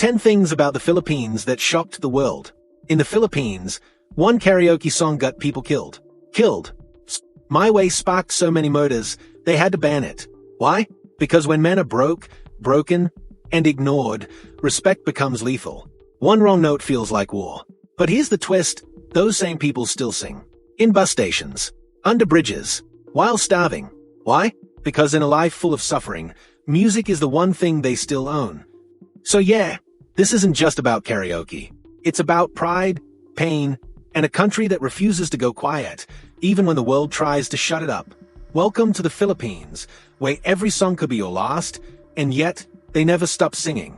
10 things about the Philippines that shocked the world. In the Philippines, one karaoke song got people killed. My Way sparked so many murders, they had to ban it. Why? Because when men are broken, and ignored, respect becomes lethal. One wrong note feels like war. But here's the twist, those same people still sing. In bus stations, under bridges, while starving. Why? Because in a life full of suffering, music is the one thing they still own. So yeah, this isn't just about karaoke. It's about pride, pain, and a country that refuses to go quiet, even when the world tries to shut it up. Welcome to the Philippines, where every song could be your last, and yet, they never stop singing.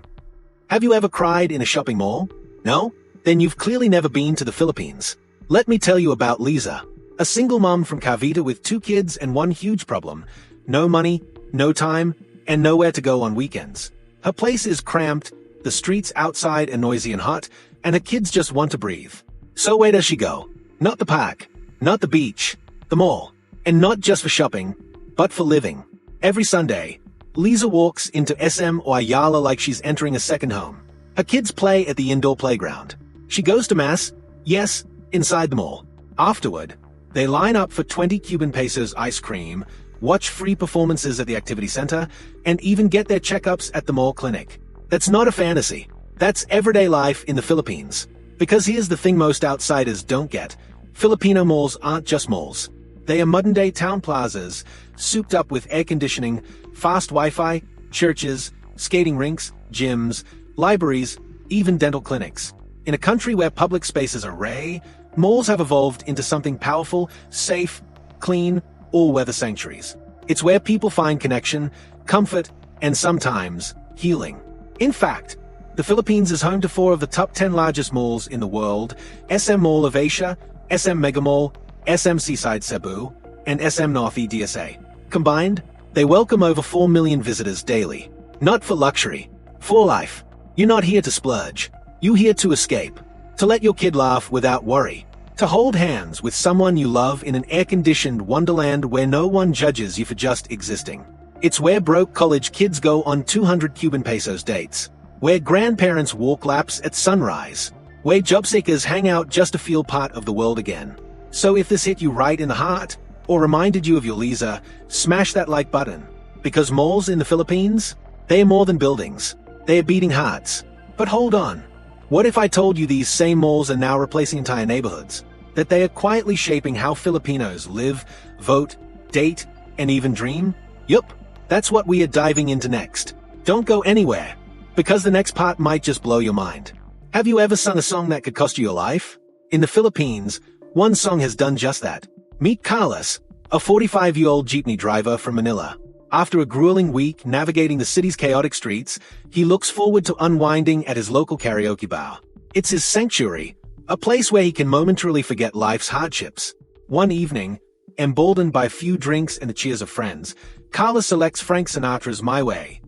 Have you ever cried in a shopping mall? No? Then you've clearly never been to the Philippines. Let me tell you about Liza, a single mom from Cavite with 2 kids and one huge problem: no money, no time, and nowhere to go on weekends. Her place is cramped, the streets outside are noisy and hot, and her kids just want to breathe. So where does she go? Not the park, not the beach, the mall. And not just for shopping, but for living. Every Sunday, Liza walks into SM or Ayala like she's entering a second home. Her kids play at the indoor playground. She goes to mass, yes, inside the mall. Afterward, they line up for 20 Cuban pesos ice cream, watch free performances at the activity center, and even get their checkups at the mall clinic. That's not a fantasy. That's everyday life in the Philippines. Because here's the thing most outsiders don't get. Filipino malls aren't just malls. They are modern-day town plazas, souped up with air conditioning, fast Wi-Fi, churches, skating rinks, gyms, libraries, even dental clinics. In a country where public spaces are rare, malls have evolved into something powerful, safe, clean, all-weather sanctuaries. It's where people find connection, comfort, and sometimes healing. In fact, the Philippines is home to 4 of the top 10 largest malls in the world: SM Mall of Asia, SM Mega Mall, SM Seaside Cebu, and SM North DSA. Combined, they welcome over 4 million visitors daily. Not for luxury, for life. You're not here to splurge. You're here to escape. To let your kid laugh without worry. To hold hands with someone you love in an air-conditioned wonderland where no one judges you for just existing. It's where broke college kids go on 200 Cuban pesos dates. Where grandparents walk laps at sunrise. Where job seekers hang out just to feel part of the world again. So if this hit you right in the heart, or reminded you of your Liza, smash that like button. Because malls in the Philippines? They are more than buildings. They are beating hearts. But hold on. What if I told you these same malls are now replacing entire neighborhoods? That they are quietly shaping how Filipinos live, vote, date, and even dream? Yup, that's what we are diving into next. Don't go anywhere, because the next part might just blow your mind. Have you ever sung a song that could cost you your life? In the Philippines, one song has done just that. Meet Carlos, a 45-year-old jeepney driver from Manila. After a grueling week navigating the city's chaotic streets, he looks forward to unwinding at his local karaoke bar. It's his sanctuary, a place where he can momentarily forget life's hardships. One evening, emboldened by a few drinks and the cheers of friends, Carlos selects Frank Sinatra's My Way.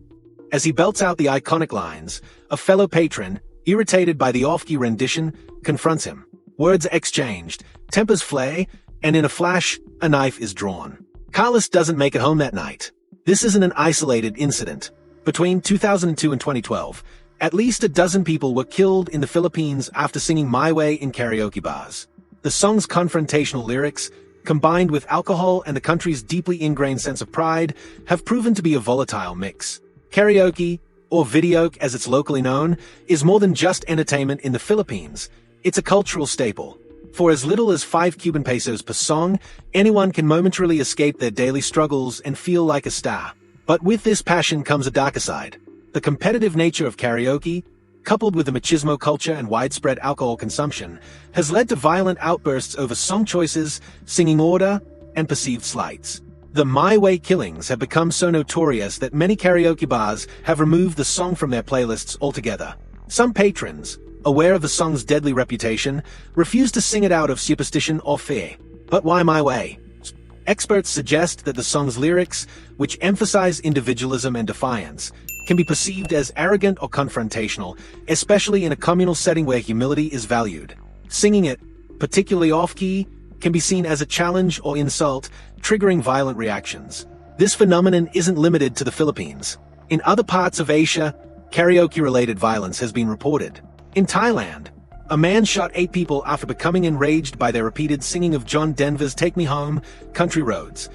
As he belts out the iconic lines, a fellow patron, irritated by the off-key rendition, confronts him. Words are exchanged, tempers flare, and in a flash, a knife is drawn. Carlos doesn't make it home that night. This isn't an isolated incident. Between 2002 and 2012, at least a dozen people were killed in the Philippines after singing My Way in karaoke bars. The song's confrontational lyrics, combined with alcohol and the country's deeply ingrained sense of pride, have proven to be a volatile mix. Karaoke, or videoke as it's locally known, is more than just entertainment in the Philippines. It's a cultural staple. For as little as 5 Cuban pesos per song, anyone can momentarily escape their daily struggles and feel like a star. But with this passion comes a darker side. The competitive nature of karaoke, coupled with the machismo culture and widespread alcohol consumption, has led to violent outbursts over song choices, singing order, and perceived slights. The My Way killings have become so notorious that many karaoke bars have removed the song from their playlists altogether. Some patrons, aware of the song's deadly reputation, refuse to sing it out of superstition or fear. But why My Way? Experts suggest that the song's lyrics, which emphasize individualism and defiance, can be perceived as arrogant or confrontational, especially in a communal setting where humility is valued. Singing it, particularly off-key, can be seen as a challenge or insult, triggering violent reactions. This phenomenon isn't limited to the Philippines. In other parts of Asia, karaoke-related violence has been reported. In Thailand, a man shot 8 people after becoming enraged by their repeated singing of John Denver's Take Me Home, Country Roads.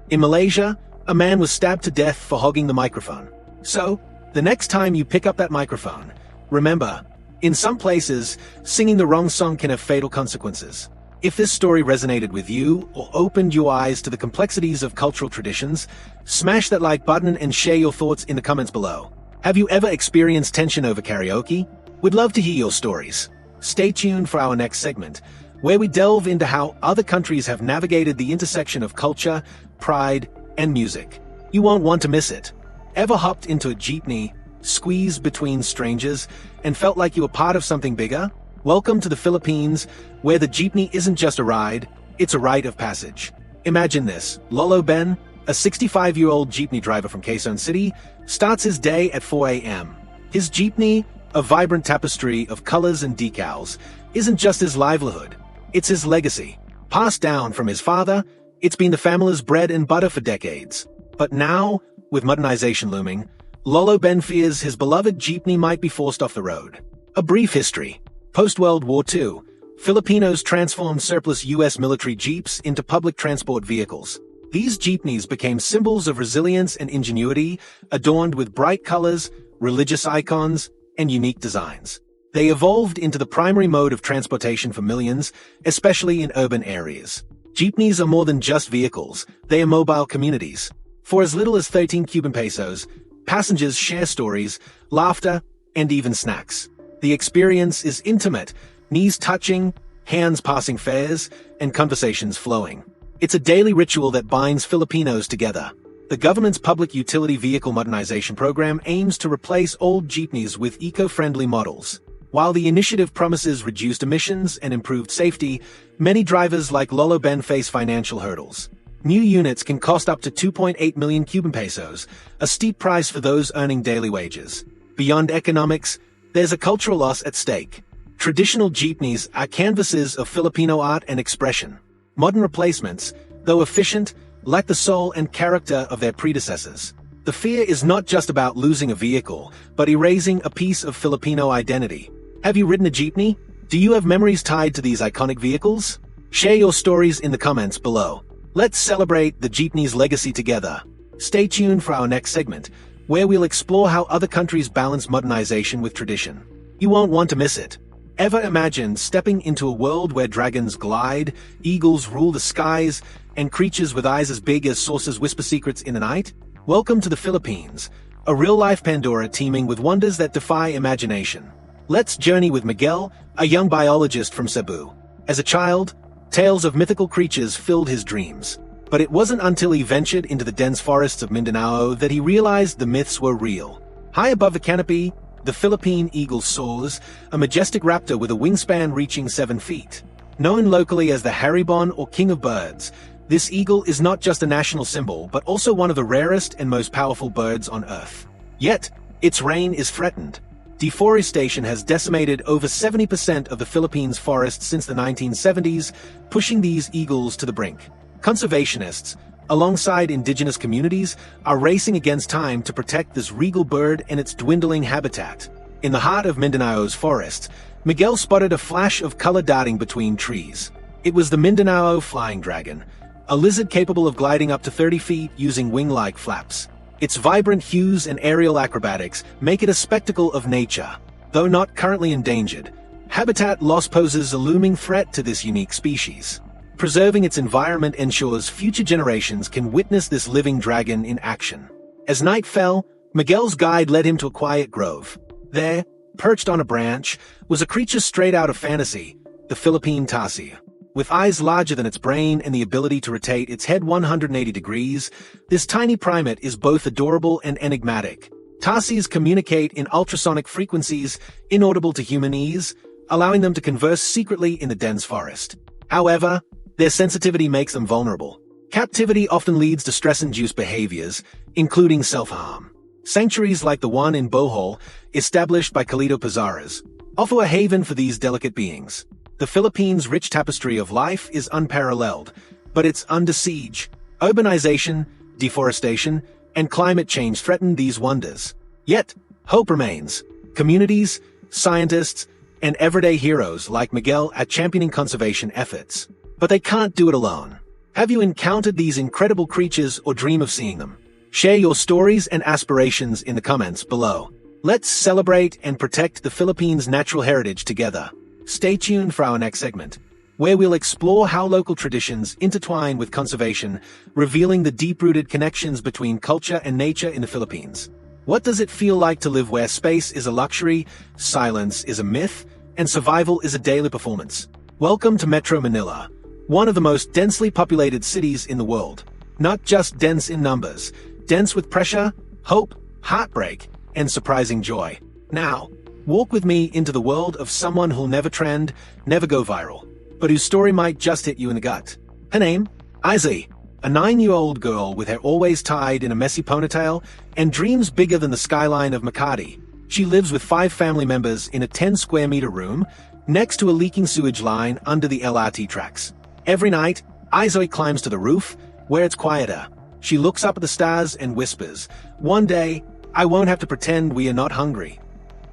In Malaysia, a man was stabbed to death for hogging the microphone. So, the next time you pick up that microphone, remember, in some places, singing the wrong song can have fatal consequences. If this story resonated with you or opened your eyes to the complexities of cultural traditions, smash that like button and share your thoughts in the comments below. Have you ever experienced tension over karaoke? We'd love to hear your stories. Stay tuned for our next segment, where we delve into how other countries have navigated the intersection of culture, pride, and music. You won't want to miss it. Ever hopped into a jeepney, squeezed between strangers, and felt like you were part of something bigger? Welcome to the Philippines, where the jeepney isn't just a ride, it's a rite of passage. Imagine this: Lolo Ben, a 65-year-old jeepney driver from Quezon City, starts his day at 4 a.m. His jeepney, a vibrant tapestry of colors and decals, isn't just his livelihood, it's his legacy. Passed down from his father, it's been the family's bread and butter for decades. But now, with modernization looming, Lolo Ben fears his beloved jeepney might be forced off the road. A brief history. Post-World War II, Filipinos transformed surplus U.S. military jeeps into public transport vehicles. These jeepneys became symbols of resilience and ingenuity, adorned with bright colors, religious icons, and unique designs. They evolved into the primary mode of transportation for millions, especially in urban areas. Jeepneys are more than just vehicles, they are mobile communities. For as little as 13 Cuban pesos, passengers share stories, laughter, and even snacks. The experience is intimate, knees touching, hands passing fares, and conversations flowing. It's a daily ritual that binds Filipinos together. The government's Public Utility Vehicle Modernization Program aims to replace old jeepneys with eco-friendly models. While the initiative promises reduced emissions and improved safety, many drivers like Lolo Ben face financial hurdles. New units can cost up to 2.8 million Cuban pesos, a steep price for those earning daily wages. Beyond economics, there's a cultural loss at stake. Traditional jeepneys are canvases of Filipino art and expression. Modern replacements, though efficient, lack the soul and character of their predecessors. The fear is not just about losing a vehicle, but erasing a piece of Filipino identity. Have you ridden a jeepney? Do you have memories tied to these iconic vehicles? Share your stories in the comments below. Let's celebrate the jeepney's legacy together. Stay tuned for our next segment, where we'll explore how other countries balance modernization with tradition. You won't want to miss it. Ever imagine stepping into a world where dragons glide, eagles rule the skies, and creatures with eyes as big as saucers whisper secrets in the night? Welcome to the Philippines, a real-life Pandora teeming with wonders that defy imagination. Let's journey with Miguel, a young biologist from Cebu. As a child, tales of mythical creatures filled his dreams. But it wasn't until he ventured into the dense forests of Mindanao that he realized the myths were real. High above the canopy, the Philippine eagle soars, a majestic raptor with a wingspan reaching 7 feet. Known locally as the Haribon or King of Birds, this eagle is not just a national symbol but also one of the rarest and most powerful birds on Earth. Yet, its reign is threatened. Deforestation has decimated over 70% of the Philippines' forests since the 1970s, pushing these eagles to the brink. Conservationists, alongside indigenous communities, are racing against time to protect this regal bird and its dwindling habitat. In the heart of Mindanao's forests, Miguel spotted a flash of color darting between trees. It was the Mindanao flying dragon, a lizard capable of gliding up to 30 feet using wing-like flaps. Its vibrant hues and aerial acrobatics make it a spectacle of nature. Though not currently endangered, habitat loss poses a looming threat to this unique species. Preserving its environment ensures future generations can witness this living dragon in action. As night fell, Miguel's guide led him to a quiet grove. There, perched on a branch, was a creature straight out of fantasy, the Philippine tarsier. With eyes larger than its brain and the ability to rotate its head 180 degrees, this tiny primate is both adorable and enigmatic. Tarsiers communicate in ultrasonic frequencies inaudible to human ears, allowing them to converse secretly in the dense forest. However, their sensitivity makes them vulnerable. Captivity often leads to stress-induced behaviors, including self-harm. Sanctuaries like the one in Bohol, established by Calito Pizarras, offer a haven for these delicate beings. The Philippines' rich tapestry of life is unparalleled, but it's under siege. Urbanization, deforestation, and climate change threaten these wonders. Yet, Hope remains. Communities, scientists, and everyday heroes like Miguel are championing conservation efforts. But they can't do it alone. Have you encountered these incredible creatures or dream of seeing them? Share your stories and aspirations in the comments below. Let's celebrate and protect the Philippines' natural heritage together. Stay tuned for our next segment, where we'll explore how local traditions intertwine with conservation, revealing the deep-rooted connections between culture and nature in the Philippines. What does it feel like to live where space is a luxury, silence is a myth, and survival is a daily performance? Welcome to Metro Manila, one of the most densely populated cities in the world. Not just dense in numbers, dense with pressure, hope, heartbreak, and surprising joy. Now, walk with me into the world of someone who'll never trend, never go viral, but whose story might just hit you in the gut. Her name? Insyd, a 9-year-old girl with hair always tied in a messy ponytail and dreams bigger than the skyline of Makati. She lives with 5 family members in a 10-square-meter room next to a leaking sewage line under the LRT tracks. Every night, Insyd climbs to the roof, where it's quieter. She looks up at the stars and whispers, "One day, I won't have to pretend we are not hungry."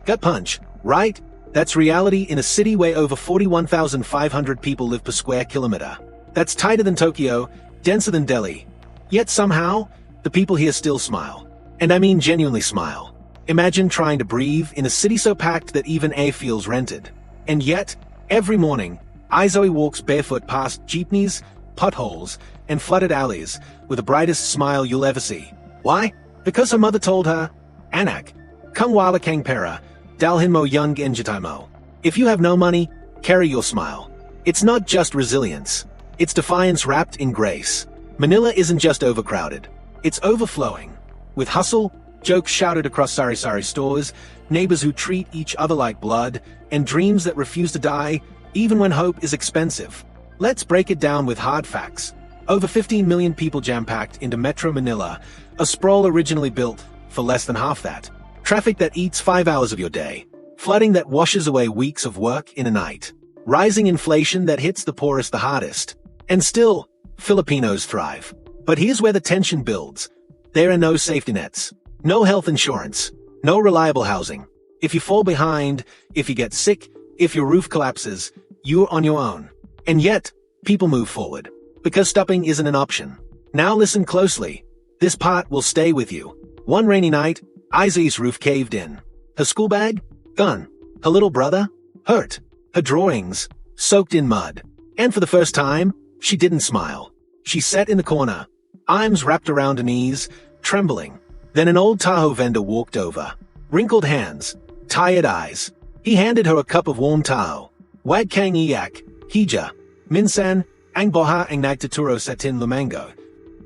Gut punch, right? That's reality in a city where over 41,500 people live per square kilometer. That's tighter than Tokyo, denser than Delhi. Yet somehow, the people here still smile. And I mean genuinely smile. Imagine trying to breathe in a city so packed that even air feels rented. And yet, every morning, Insyd walks barefoot past jeepneys, potholes, and flooded alleys with the brightest smile you'll ever see. Why? Because her mother told her, "Anak, kung wala kang pera, dalhin mo yung enjitay mo." If you have no money, carry your smile. It's not just resilience. It's defiance wrapped in grace. Manila isn't just overcrowded. It's overflowing. With hustle, jokes shouted across sari-sari stores, neighbors who treat each other like blood, and dreams that refuse to die, even when hope is expensive. Let's break it down with hard facts. Over 15 million people jam-packed into Metro Manila, a sprawl originally built for less than half that. Traffic that eats 5 hours of your day. Flooding that washes away weeks of work in a night. Rising inflation that hits the poorest the hardest. And still, Filipinos thrive. But here's where the tension builds. There are no safety nets. No health insurance. No reliable housing. If you fall behind, if you get sick, if your roof collapses, you're on your own. And yet, people move forward. Because stopping isn't an option. Now listen closely. This part will stay with you. One rainy night, Insyd's roof caved in. Her school bag? Gone. Her little brother? Hurt. Her drawings? Soaked in mud. And for the first time, she didn't smile. She sat in the corner, arms wrapped around her knees, trembling. Then an old Tahoe vendor walked over. Wrinkled hands, tired eyes. He handed her a cup of warm Tahoe. Wag kang iyak, hija, minsan, ang boha ang nagtuturo sa tin lumango.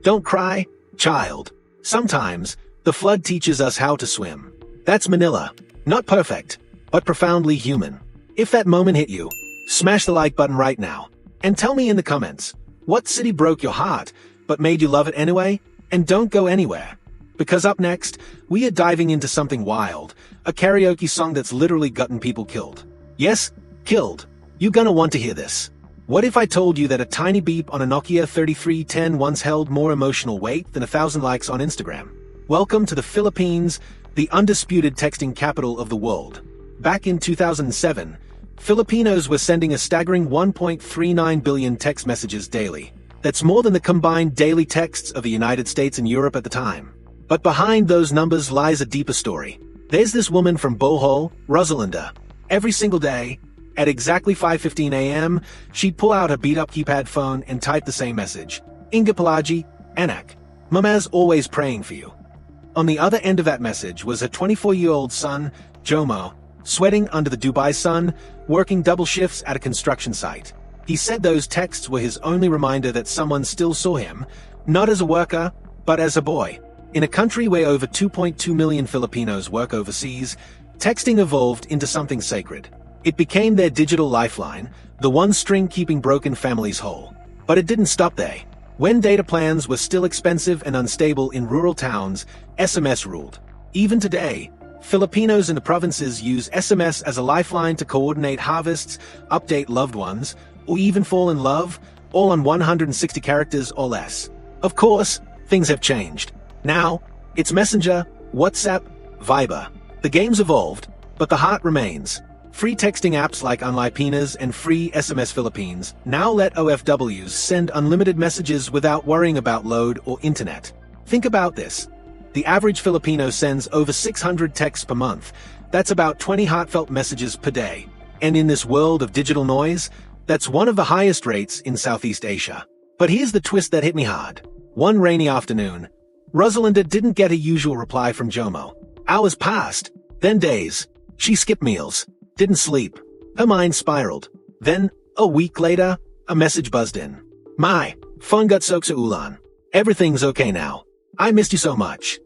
Don't cry, child. Sometimes, the flood teaches us how to swim. That's Manila. Not perfect, but profoundly human. If that moment hit you, smash the like button right now. And tell me in the comments, what city broke your heart, but made you love it anyway? And don't go anywhere. Because up next, we are diving into something wild, a karaoke song that's literally gotten people killed. Yes, killed. You're gonna want to hear this. What if I told you that a tiny beep on a Nokia 3310 once held more emotional weight than 1,000 likes on Instagram? Welcome to the Philippines, the undisputed texting capital of the world. Back in 2007, Filipinos were sending a staggering 1.39 billion text messages daily. That's more than the combined daily texts of the United States and Europe at the time. But behind those numbers lies a deeper story. There's this woman from Bohol, Rosalinda. Every single day, at exactly 5:15 a.m., she'd pull out her beat-up keypad phone and type the same message. Inga Palagi, Anak. Mama's always praying for you. On the other end of that message was her 24-year-old son, Jomo, sweating under the Dubai sun, working double shifts at a construction site. He said those texts were his only reminder that someone still saw him, not as a worker, but as a boy. In a country where over 2.2 million Filipinos work overseas, texting evolved into something sacred. It became their digital lifeline, the one string keeping broken families whole. But it didn't stop there. When data plans were still expensive and unstable in rural towns, SMS ruled. Even today, Filipinos in the provinces use SMS as a lifeline to coordinate harvests, update loved ones, or even fall in love, all on 160 characters or less. Of course, things have changed. Now, it's Messenger, WhatsApp, Viber. The game's evolved, but the heart remains. Free texting apps like Unlipinas and free SMS Philippines now let OFWs send unlimited messages without worrying about load or internet. Think about this. The average Filipino sends over 600 texts per month. That's about 20 heartfelt messages per day. And in this world of digital noise, that's one of the highest rates in Southeast Asia. But here's the twist that hit me hard. One rainy afternoon, Rosalinda didn't get a usual reply from Jomo. Hours passed, then days. She skipped meals, didn't sleep. Her mind spiraled. Then, a week later, a message buzzed in. My, phone got soaked sa ulan. Everything's okay now. I missed you so much.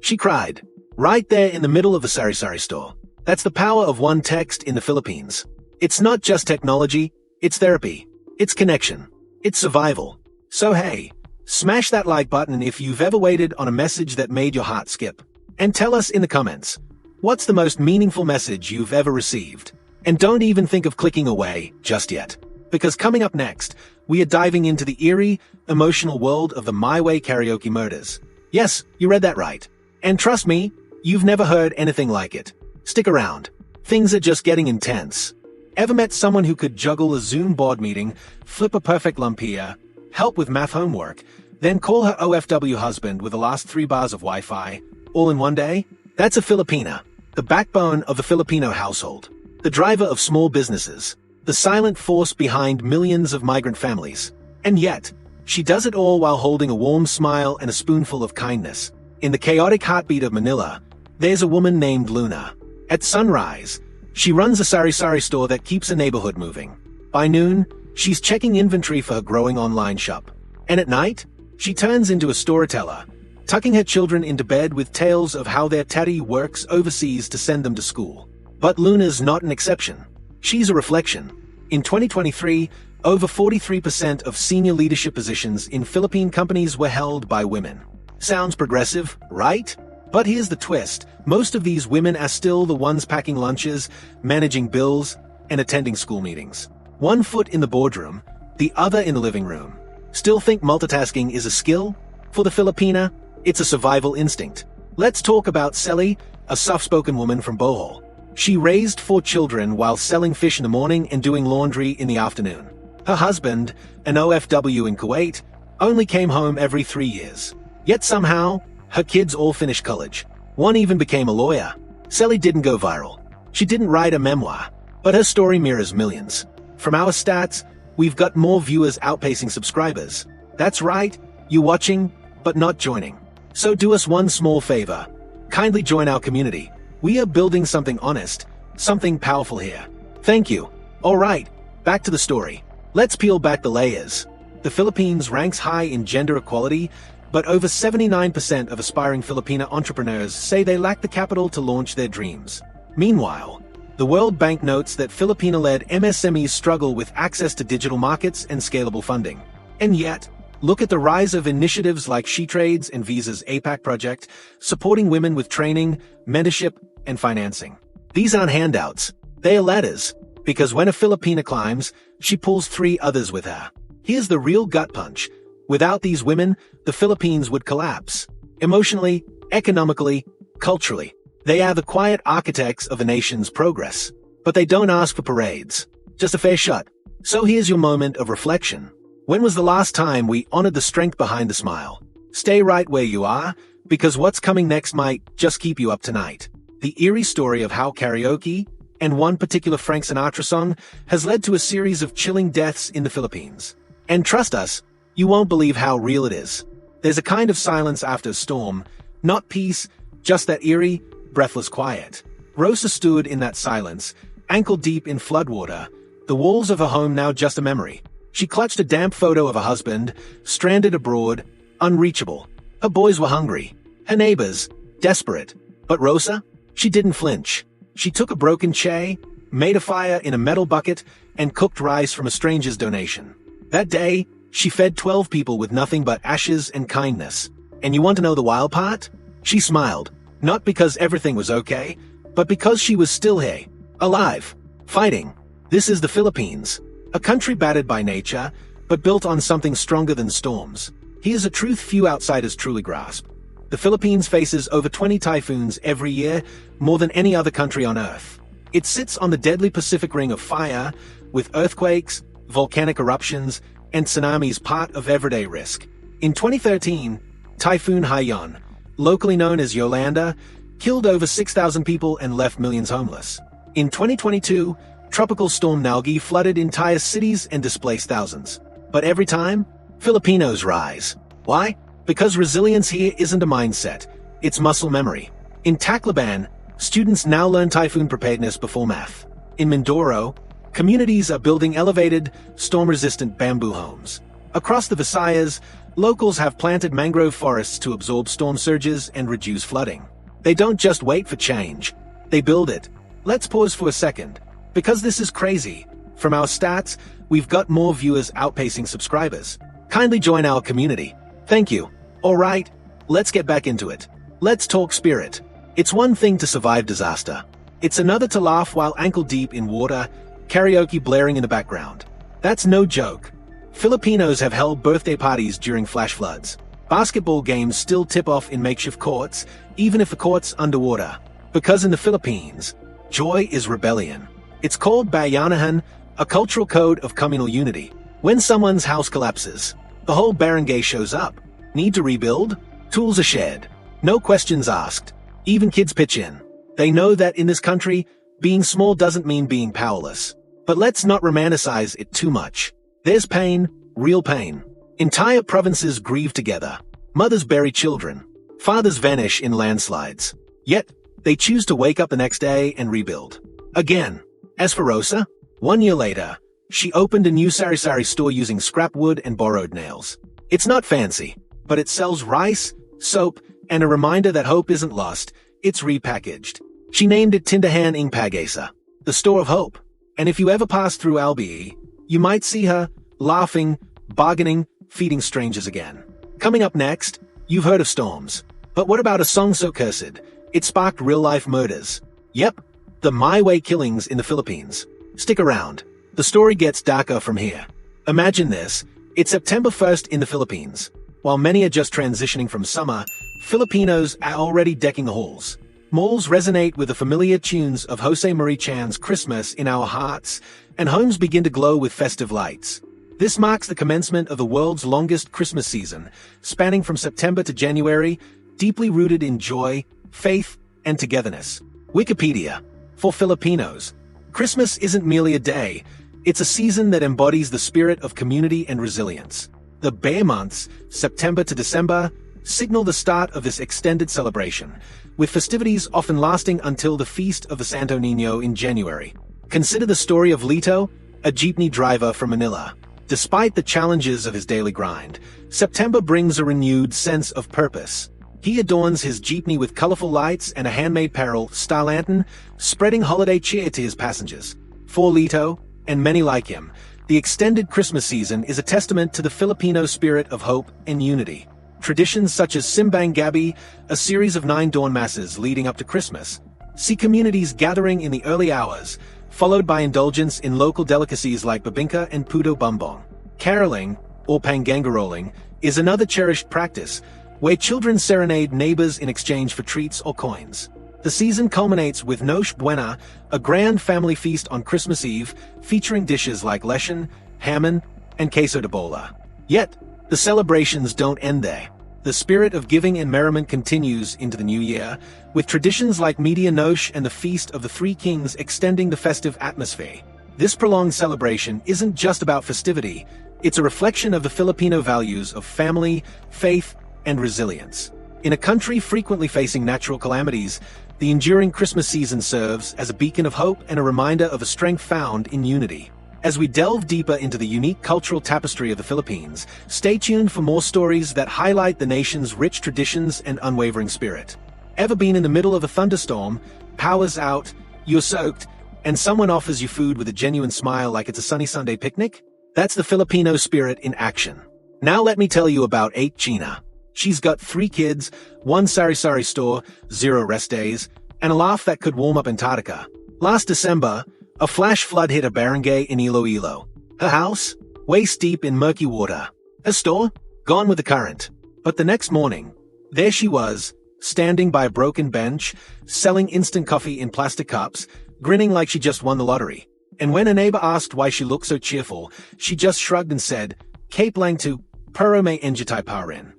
She cried. Right there in the middle of the sari-sari store. That's the power of one text in the Philippines. It's not just technology, it's therapy. It's connection. It's survival. So hey, smash that like button if you've ever waited on a message that made your heart skip. And tell us in the comments, what's the most meaningful message you've ever received? And don't even think of clicking away just yet. Because coming up next, we are diving into the eerie, emotional world of the My Way karaoke murders. Yes, you read that right. And trust me, you've never heard anything like it. Stick around. Things are just getting intense. Ever met someone who could juggle a Zoom board meeting, flip a perfect lumpia, help with math homework, then call her OFW husband with the last 3 bars of Wi-Fi, all in one day? That's a Filipina, the backbone of the Filipino household, the driver of small businesses, the silent force behind millions of migrant families. And yet, she does it all while holding a warm smile and a spoonful of kindness. In the chaotic heartbeat of Manila, there's a woman named Luna. At sunrise, she runs a sari-sari store that keeps a neighborhood moving. By noon, she's checking inventory for her growing online shop. And at night, she turns into a storyteller, tucking her children into bed with tales of how their tatty works overseas to send them to school. But Luna's not an exception. She's a reflection. In 2023, over 43% of senior leadership positions in Philippine companies were held by women. Sounds progressive, right? But here's the twist. Most of these women are still the ones packing lunches, managing bills, and attending school meetings. One foot in the boardroom, the other in the living room. Still think multitasking is a skill? For the Filipina, it's a survival instinct. Let's talk about Selly, a soft-spoken woman from Bohol. She raised 4 children while selling fish in the morning and doing laundry in the afternoon. Her husband, an OFW in Kuwait, only came home every 3 years. Yet somehow, her kids all finished college. One even became a lawyer. Selly didn't go viral. She didn't write a memoir. But her story mirrors millions. From our stats, we've got more viewers outpacing subscribers. That's right, you're watching, but not joining. So do us one small favor. Kindly join our community. We are building something honest, something powerful here. Thank you. Alright, back to the story. Let's peel back the layers. The Philippines ranks high in gender equality, but over 79% of aspiring Filipina entrepreneurs say they lack the capital to launch their dreams. Meanwhile, the World Bank notes that Filipino-led MSMEs struggle with access to digital markets and scalable funding. And yet, look at the rise of initiatives like SheTrades and Visa's APAC project, supporting women with training, mentorship, and financing. These aren't handouts, they are ladders, because when a Filipina climbs, she pulls 3 others with her. Here's the real gut punch. Without these women, the Philippines would collapse. Emotionally, economically, culturally. They are the quiet architects of a nation's progress. But they don't ask for parades. Just a fair shot. So here's your moment of reflection. When was the last time we honored the strength behind the smile? Stay right where you are, because what's coming next might just keep you up tonight. The eerie story of how karaoke, and one particular Frank Sinatra song, has led to a series of chilling deaths in the Philippines. And trust us, you won't believe how real it is. There's a kind of silence after a storm, not peace, just that eerie, breathless quiet. Rosa stood in that silence, ankle deep in floodwater, the walls of her home now just a memory. She clutched a damp photo of her husband, stranded abroad, unreachable. Her boys were hungry, her neighbors, desperate. But Rosa? She didn't flinch. She took a broken tray, made a fire in a metal bucket, and cooked rice from a stranger's donation. That day, she fed 12 people with nothing but ashes and kindness. And you want to know the wild part? She smiled, not because everything was okay, but because she was still here, alive, fighting. This is the Philippines, a country battered by nature, but built on something stronger than storms. Here's a truth few outsiders truly grasp. The Philippines faces over 20 typhoons every year, more than any other country on Earth. It sits on the deadly Pacific Ring of Fire, with earthquakes, volcanic eruptions, and tsunamis part of everyday risk. In 2013, Typhoon Haiyan, locally known as Yolanda, killed over 6,000 people and left millions homeless. In 2022, Tropical Storm Nalgi flooded entire cities and displaced thousands. But every time, Filipinos rise. Why? Because resilience here isn't a mindset, it's muscle memory. In Tacloban, students now learn typhoon preparedness before math. In Mindoro, communities are building elevated, storm-resistant bamboo homes. Across the Visayas, locals have planted mangrove forests to absorb storm surges and reduce flooding. They don't just wait for change, they build it. Let's pause for a second, because this is crazy. From our stats, we've got more viewers outpacing subscribers. Kindly join our community. Thank you. Alright, let's get back into it. Let's talk spirit. It's one thing to survive disaster. It's another to laugh while ankle-deep in water, karaoke blaring in the background. That's no joke. Filipinos have held birthday parties during flash floods. Basketball games still tip off in makeshift courts, even if the court's underwater. Because in the Philippines, joy is rebellion. It's called Bayanahan, a cultural code of communal unity. When someone's house collapses, the whole barangay shows up. Need to rebuild? Tools are shared. No questions asked. Even kids pitch in. They know that in this country, being small doesn't mean being powerless. But let's not romanticize it too much. There's pain, real pain. Entire provinces grieve together. Mothers bury children. Fathers vanish in landslides. Yet, they choose to wake up the next day and rebuild. Again. As for Rosa, 1 year later, she opened a new sari-sari store using scrap wood and borrowed nails. It's not fancy, but it sells rice, soap, and a reminder that hope isn't lost, it's repackaged. She named it Tindahan ng Pag-asa, the store of hope. And if you ever pass through Albi, you might see her, laughing, bargaining, feeding strangers again. Coming up next, you've heard of storms. But what about a song so cursed, it sparked real-life murders? Yep, the My Way killings in the Philippines. Stick around. The story gets darker from here. Imagine this, it's September 1st in the Philippines. While many are just transitioning from summer, Filipinos are already decking the halls. Malls resonate with the familiar tunes of Jose Marie Chan's Christmas in Our Hearts, and homes begin to glow with festive lights. This marks the commencement of the world's longest Christmas season, spanning from September to January, deeply rooted in joy, faith, and togetherness. Wikipedia. For Filipinos, Christmas isn't merely a day, it's a season that embodies the spirit of community and resilience. The Bear months, September to December, signal the start of this extended celebration, with festivities often lasting until the Feast of the Santo Niño in January. Consider the story of Lito, a jeepney driver from Manila. Despite the challenges of his daily grind, September brings a renewed sense of purpose. He adorns his jeepney with colorful lights and a handmade parol, star lantern, spreading holiday cheer to his passengers. For Lito, and many like him, the extended Christmas season is a testament to the Filipino spirit of hope and unity. Traditions such as Simbang Gabi, a series of 9 dawn masses leading up to Christmas, see communities gathering in the early hours, followed by indulgence in local delicacies like babinka and puto bumbong. Caroling, or pangangaroling, is another cherished practice, where children serenade neighbors in exchange for treats or coins. The season culminates with Noche Buena, a grand family feast on Christmas Eve, featuring dishes like lechon, hamon, and queso de bola. Yet, the celebrations don't end there. The spirit of giving and merriment continues into the new year, with traditions like Media Noche and the Feast of the Three Kings extending the festive atmosphere. This prolonged celebration isn't just about festivity, it's a reflection of the Filipino values of family, faith, and resilience. In a country frequently facing natural calamities, the enduring Christmas season serves as a beacon of hope and a reminder of a strength found in unity. As we delve deeper into the unique cultural tapestry of the Philippines, stay tuned for more stories that highlight the nation's rich traditions and unwavering spirit. Ever been in the middle of a thunderstorm, power's out, you're soaked, and someone offers you food with a genuine smile like it's a sunny Sunday picnic? That's the Filipino spirit in action. Now let me tell you about 8 Gina. She's got 3 kids, 1 sari-sari store, 0 rest days, and a laugh that could warm up Antarctica. Last December, a flash flood hit a barangay in Iloilo. Her house? Waist deep in murky water. Her store? Gone with the current. But the next morning, There she was, standing by a broken bench, selling instant coffee in plastic cups, grinning like she just won the lottery. And when a neighbor asked why she looked so cheerful, she just shrugged and said, "Cape lang tu, pero may enjitay pa rin."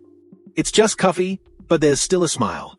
It's just coffee, but there's still a smile.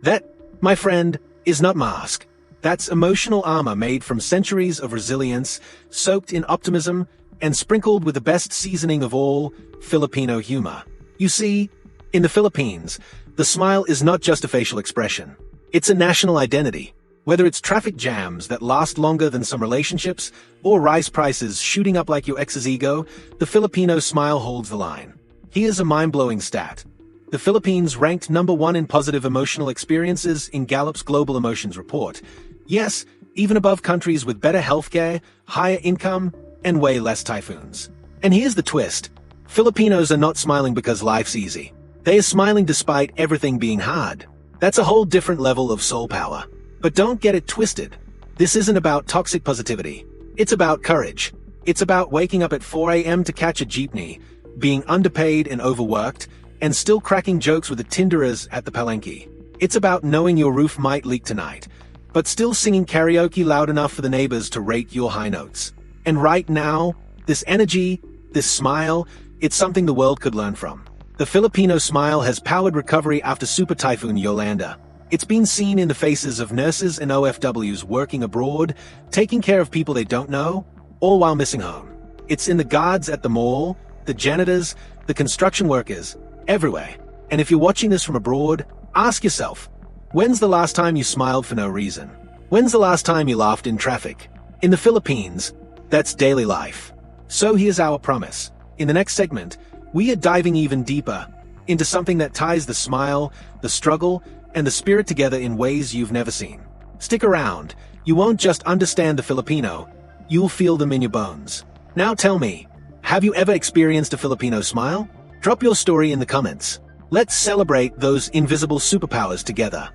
That, my friend, is not mask. That's emotional armor made from centuries of resilience, soaked in optimism, and sprinkled with the best seasoning of all, Filipino humor. You see, in the Philippines, the smile is not just a facial expression. It's a national identity. Whether it's traffic jams that last longer than some relationships, or rice prices shooting up like your ex's ego, the Filipino smile holds the line. Here's a mind-blowing stat. The Philippines ranked #1 in positive emotional experiences in Gallup's Global Emotions Report. Yes, even above countries with better healthcare, higher income, and way less typhoons. And here's the twist. Filipinos are not smiling because life's easy. They are smiling despite everything being hard. That's a whole different level of soul power. But don't get it twisted. This isn't about toxic positivity. It's about courage. It's about waking up at 4 a.m. to catch a jeepney, being underpaid and overworked, and still cracking jokes with the Tinderers at the palenque. It's about knowing your roof might leak tonight, but still singing karaoke loud enough for the neighbors to rate your high notes. And right now, this energy, this smile, it's something the world could learn from. The Filipino smile has powered recovery after Super Typhoon Yolanda. It's been seen in the faces of nurses and OFWs working abroad, taking care of people they don't know, all while missing home. It's in the guards at the mall, the janitors, the construction workers, everywhere. And if you're watching this from abroad, ask yourself, when's the last time you smiled for no reason? When's the last time you laughed in traffic? In the Philippines, that's daily life. So here's our promise. In the next segment, we are diving even deeper into something that ties the smile, the struggle, and the spirit together in ways you've never seen. Stick around. You won't just understand the Filipino, you'll feel them in your bones. Now tell me, have you ever experienced a Filipino smile? Drop your story in the comments. Let's celebrate those invisible superpowers together.